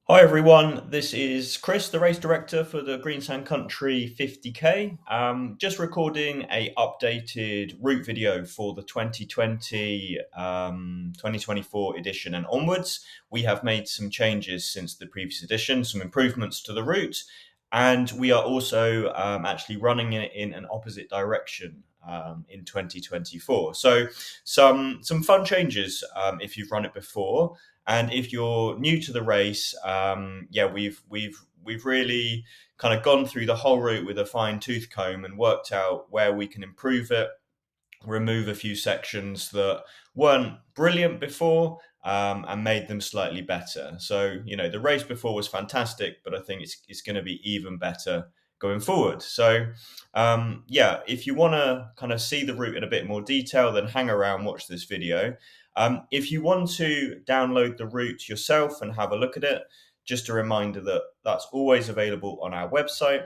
Hi everyone, this is Chris, the race director for the Greensand Country 50K. Just recording a updated route video for the 2024 edition and onwards. We have made some changes since the previous edition, some improvements to the route, and we are also actually running it in an opposite direction in 2024. So some fun changes if you've run it before. And if you're new to the race, we've really kind of gone through the whole route with a fine tooth comb and worked out where we can improve it, remove a few sections that weren't brilliant before, and made them slightly better. So the race before was fantastic, but I think it's going to be even better going forward. So if you want to kind of see the route in a bit more detail, then hang around, watch this video. If you want to download the route yourself and have a look at it, just a reminder that that's always available on our website.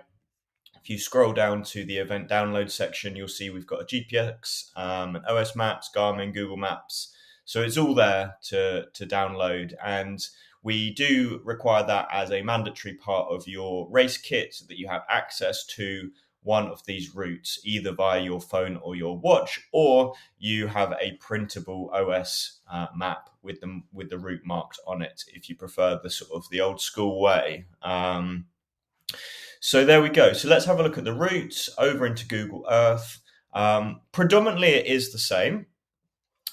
If you scroll down to the event download section, you'll see we've got a GPX, an OS Maps, Garmin, Google Maps. So it's all there to download. And we do require that as a mandatory part of your race kit so that you have access to one of these routes, either via your phone or your watch, or you have a printable OS map with the route marked on it, if you prefer the sort of the old school way. So there we go. So let's have a look at the routes over into Google Earth. Predominantly it is the same,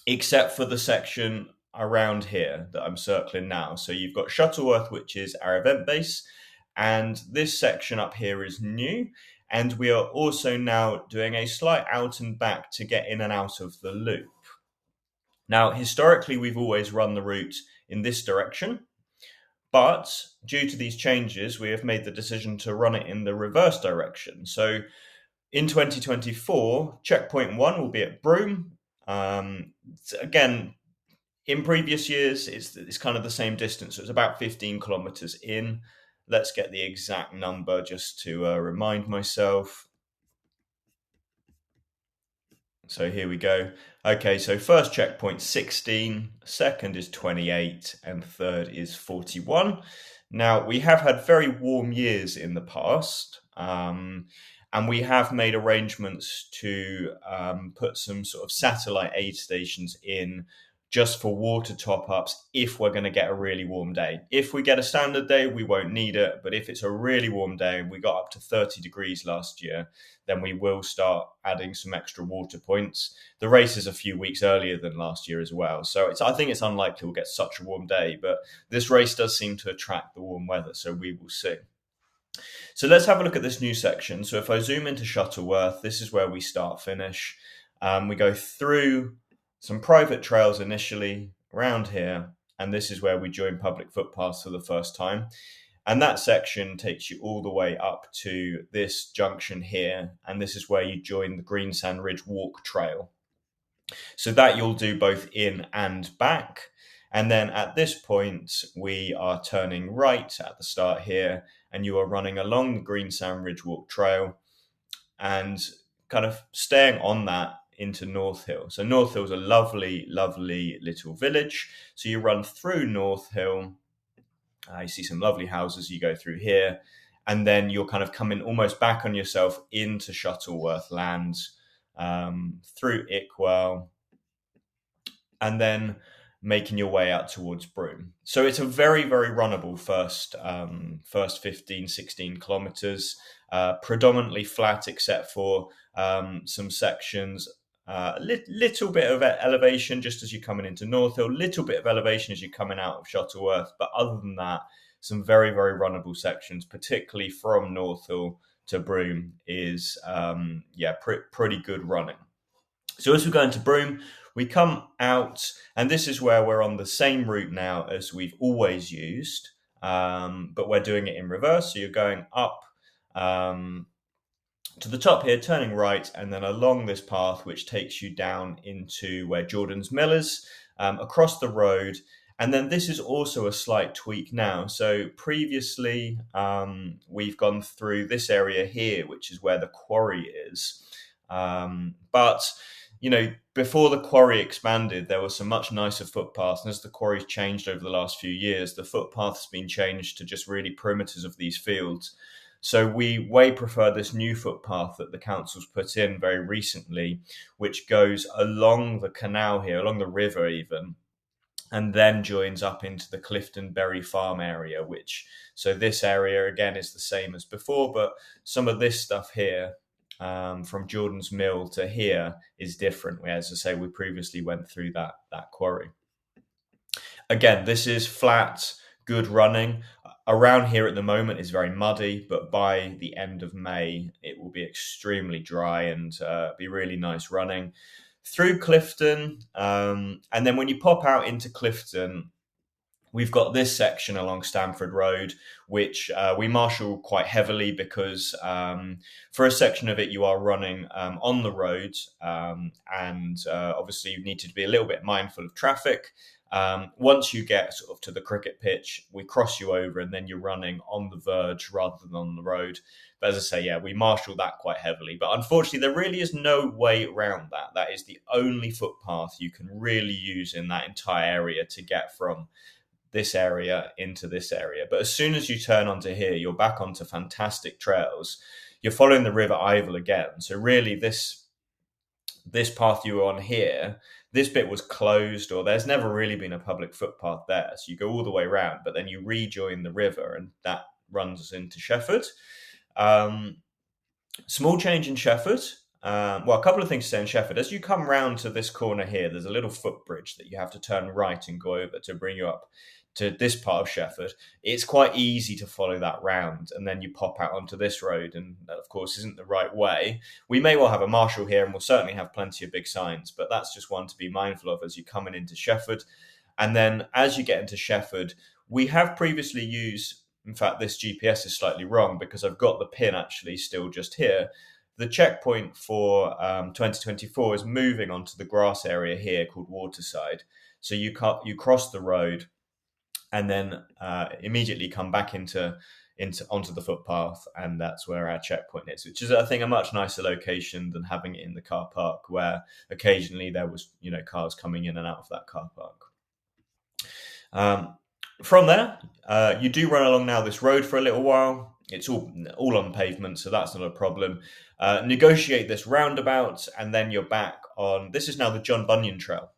except for the section around here that I'm circling now. So you've got Shuttleworth, which is our event base, and this section up here is new. And we are also now doing a slight out and back to get in and out of the loop. Now, historically, we've always run the route in this direction, but due to these changes, we have made the decision to run it in the reverse direction. So in 2024, checkpoint 1 will be at Broome. Again, in previous years, it's kind of the same distance. So it's about 15 kilometers in. Let's get the exact number just to remind myself. So here we go. Okay, so first checkpoint 16, second is 28, and third is 41. Now, we have had very warm years in the past, and we have made arrangements to put some sort of satellite aid stations in just for water top-ups if we're going to get a really warm day. If we get a standard day, we won't need it, but if it's a really warm day, we got up to 30 degrees last year, then we will start adding some extra water points. The race is a few weeks earlier than last year as well, so I think it's unlikely we'll get such a warm day, but this race does seem to attract the warm weather, so we will see. So let's have a look at this new section. So if I zoom into Shuttleworth, this is where we start finish. We go through some private trails initially around here, and this is where we join public footpaths for the first time. And that section takes you all the way up to this junction here, and this is where you join the Greensand Ridge Walk Trail. So that you'll do both in and back. And then at this point, we are turning right at the start here, and you are running along the Greensand Ridge Walk Trail and kind of staying on that into North Hill. So North Hill is a lovely, lovely little village. So you run through North Hill. You see some lovely houses. You go through here, and then you're kind of coming almost back on yourself into Shuttleworth lands, through Ickwell, and then making your way out towards Broome. So it's a very, very runnable first 15, 16 kilometers, predominantly flat except for some sections, little bit of elevation just as you're coming into North Hill, little bit of elevation as you're coming out of Shuttleworth. But other than that, some very, very runnable sections, particularly from North Hill to Broome is, pretty good running. So as we go into Broome, we come out, and this is where we're on the same route now as we've always used, but we're doing it in reverse. So you're going up to the top here, turning right, and then along this path, which takes you down into where Jordan's Mill is, across the road. And then this is also a slight tweak now. So previously, we've gone through this area here, which is where the quarry is. But before the quarry expanded, there were some much nicer footpaths. And as the quarry's changed over the last few years, the footpath's been changed to just really perimeters of these fields. So we way prefer this new footpath that the council's put in very recently, which goes along the canal here, along the river even, and then joins up into the Clifton Berry Farm area, so this area again is the same as before, but some of this stuff here, from Jordan's Mill to here, is different. As I say, we previously went through that quarry. Again, this is flat, good running. Around here at the moment is very muddy, but by the end of May, it will be extremely dry and be really nice running through Clifton. And then when you pop out into Clifton, we've got this section along Stamford Road, which we marshal quite heavily because for a section of it, you are running on the road, and obviously you need to be a little bit mindful of traffic. Once you get sort of to the cricket pitch, we cross you over and then you're running on the verge rather than on the road. But as I say, yeah, we marshal that quite heavily. But unfortunately, there really is no way around that. That is the only footpath you can really use in that entire area to get from this area into this area. But as soon as you turn onto here, you're back onto fantastic trails. You're following the River Ivel again. So really this path you were on here, this bit was closed, or there's never really been a public footpath there. So you go all the way around, but then you rejoin the river and that runs us into Shefford. Small change in Shefford. A couple of things to say in Shefford. As you come round to this corner here, there's a little footbridge that you have to turn right and go over to bring you up to this part of Shefford. It's quite easy to follow that round, and then you pop out onto this road, and that, of course, isn't the right way. We may well have a marshal here, and we'll certainly have plenty of big signs, but that's just one to be mindful of as you're coming into Shefford. And then as you get into Shefford, we have previously used, in fact, this GPS is slightly wrong because I've got the pin actually still just here. The checkpoint for 2024 is moving onto the grass area here called Waterside. So you cross the road and then immediately come back onto the footpath, and that's where our checkpoint is, which is, I think, a much nicer location than having it in the car park, where occasionally there was, cars coming in and out of that car park. From there, you do run along now this road for a little while. It's all on pavement, so that's not a problem. Negotiate this roundabout, and then you're back on. This is now the John Bunyan Trail.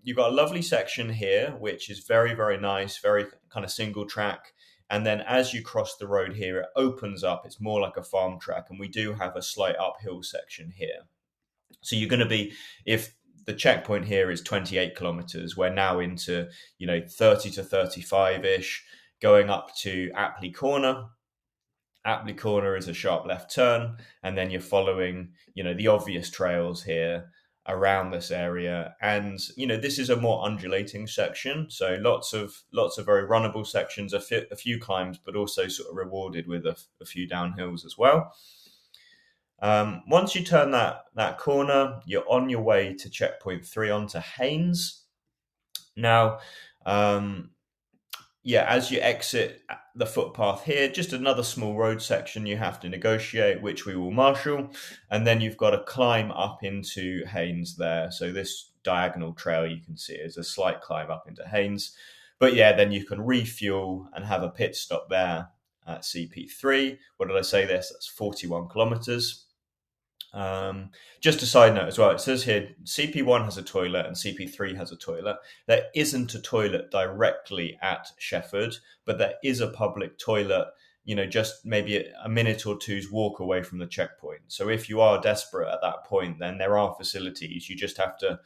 You've got a lovely section here, which is very, very nice, very kind of single track. And then as you cross the road here, it opens up. It's more like a farm track, and we do have a slight uphill section here. So you're going to be, if the checkpoint here is 28 kilometers, we're now into 30 to 35-ish, going up to Apley Corner. Apley Corner is a sharp left turn, and then you're following the obvious trails here around this area. And this is a more undulating section, so lots of very runnable sections, a few climbs, but also sort of rewarded with a few downhills as well. Once you turn that corner, you're on your way to checkpoint 3 onto Haynes. Now, as you exit the footpath here, just another small road section you have to negotiate, which we will marshal. And then you've got to climb up into Haynes there. So this diagonal trail you can see is a slight climb up into Haynes. But then you can refuel and have a pit stop there at CP3. What did I say this? That's 41 kilometers. Just a side note as well, it says here CP1 has a toilet and CP3 has a toilet. There isn't a toilet directly at Shefford, but there is a public toilet, just maybe a minute or two's walk away from the checkpoint. So if you are desperate at that point, then there are facilities. You just have to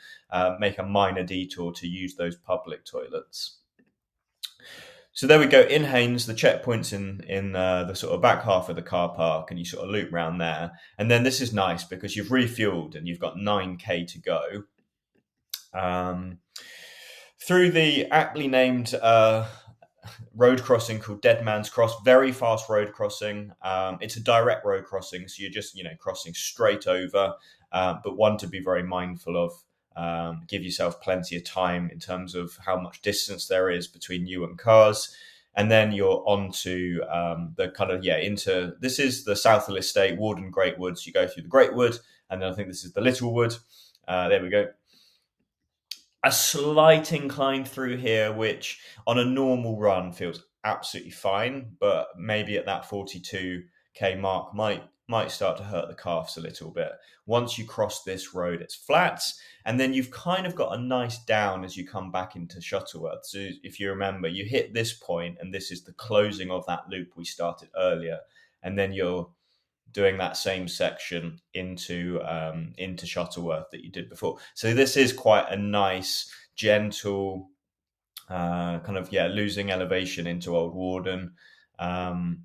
make a minor detour to use those public toilets. So there we go. In Haynes, the checkpoint's in the sort of back half of the car park, and you sort of loop round there. And then this is nice because you've refueled and you've got 9k to go. Through the aptly named road crossing called Dead Man's Cross, very fast road crossing. It's a direct road crossing, so you're just crossing straight over, but one to be very mindful of. Give yourself plenty of time in terms of how much distance there is between you and cars. And then you're onto the kind of, into, this is the Southall Estate, Warden Great Woods. You go through the Great Wood, and then I think this is the Littlewood. There we go. A slight incline through here, which on a normal run feels absolutely fine, but maybe at that 42k mark might start to hurt the calves a little bit. Once you cross this road, it's flat, and then you've kind of got a nice down as you come back into Shuttleworth. So if you remember, you hit this point, and this is the closing of that loop we started earlier, and then you're doing that same section into Shuttleworth that you did before. So this is quite a nice, gentle kind of losing elevation into Old Warden. And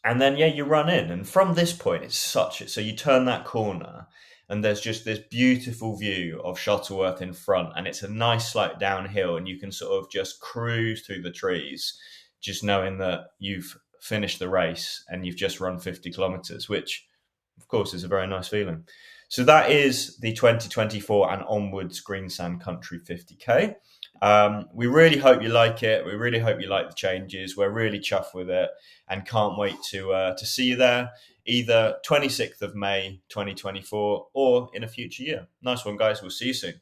then you run in, and from this point so you turn that corner and there's just this beautiful view of Shuttleworth in front, and it's a nice slight downhill, and you can sort of just cruise through the trees just knowing that you've finished the race and you've just run 50 kilometers, which of course is a very nice feeling. So that is the 2024 and onwards Greensand Country 50k. We really hope you like it. We really hope you like the changes. We're really chuffed with it and can't wait to see you there, either 26th of May 2024 or in a future year. Nice one, guys. We'll see you soon.